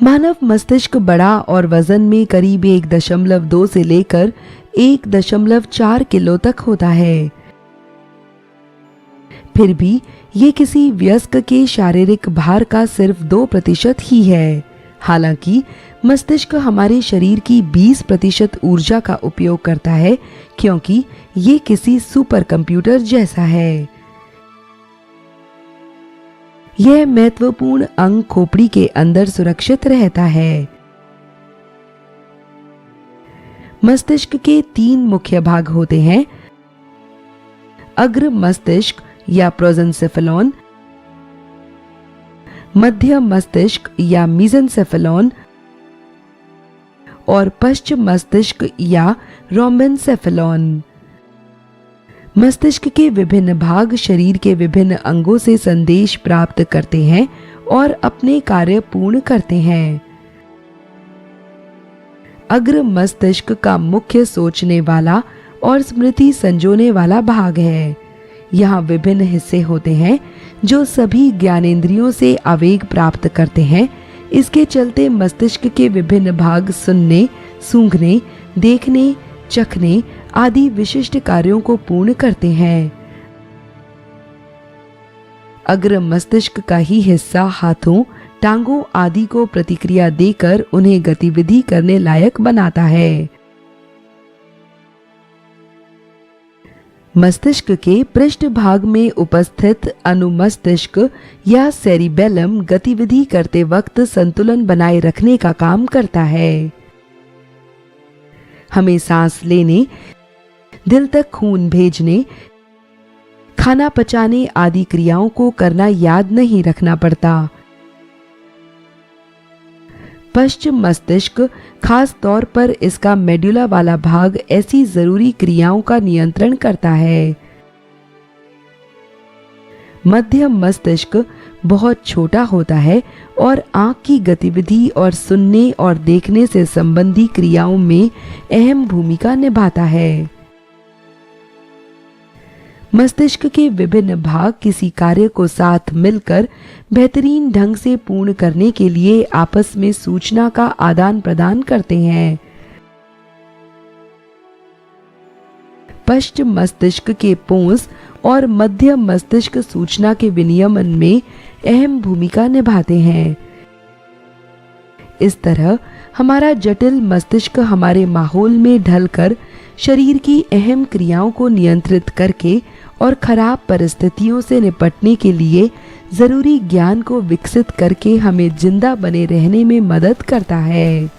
मानव मस्तिष्क बड़ा और वजन में करीब 1.2 से लेकर 1.4 किलो तक होता है। फिर भी ये किसी वयस्क के शारीरिक भार का सिर्फ 2% ही है। हालांकि मस्तिष्क हमारे शरीर की 20% ऊर्जा का उपयोग करता है, क्योंकि ये किसी सुपर कंप्यूटर जैसा है। यह महत्वपूर्ण अंग खोपड़ी के अंदर सुरक्षित रहता है। मस्तिष्क के 3 मुख्य भाग होते हैं: अग्र मस्तिष्क या प्रोजेंसेफेलॉन, मध्य मस्तिष्क या मीजेंसेफेलॉन और पश्च मस्तिष्क या रोम्बेनसेफेलॉन। मस्तिष्क के विभिन्न भाग शरीर के विभिन्न अंगों से संदेश प्राप्त करते हैं और अपने कार्य पूर्ण करते हैं। अग्र मस्तिष्क का मुख्य सोचने वाला और स्मृति संजोने वाला भाग है। यहाँ विभिन्न हिस्से होते हैं जो सभी ज्ञानेंद्रियों से आवेग प्राप्त करते हैं। इसके चलते मस्तिष्क के विभिन्न भाग सुनने, सूंघने, देखने, चखने आदि विशिष्ट कार्यों को पूर्ण करते हैं। अग्र मस्तिष्क का ही हिस्सा हाथों, टांगों आदि को प्रतिक्रिया देकर उन्हें गतिविधि करने लायक बनाता है। मस्तिष्क के पृष्ठ भाग में उपस्थित अनुमस्तिष्क या सेरिबेलम गतिविधि करते वक्त संतुलन बनाए रखने का काम करता है। हमें सांस लेने, दिल तक खून भेजने, खाना पचाने आदि क्रियाओं को करना याद नहीं रखना पड़ता। पश्चिम मस्तिष्क, खास तौर पर इसका मेडुला वाला भाग, ऐसी जरूरी क्रियाओं का नियंत्रण करता है। मध्य मस्तिष्क बहुत छोटा होता है और आंख की गतिविधि और सुनने और देखने से संबंधी क्रियाओं में अहम भूमिका निभाता है। मस्तिष्क के विभिन्न भाग किसी कार्य को साथ मिलकर बेहतरीन ढंग से पूर्ण करने के लिए आपस में सूचना का आदान प्रदान करते हैं। पश्चिम मस्तिष्क के पोंस और मध्य मस्तिष्क सूचना के विनियमन में अहम भूमिका निभाते हैं। इस तरह हमारा जटिल मस्तिष्क हमारे माहौल में ढलकर शरीर की अहम क्रियाओं को नियंत्रित करके और खराब परिस्थितियों से निपटने के लिए जरूरी ज्ञान को विकसित करके हमें जिंदा बने रहने में मदद करता है।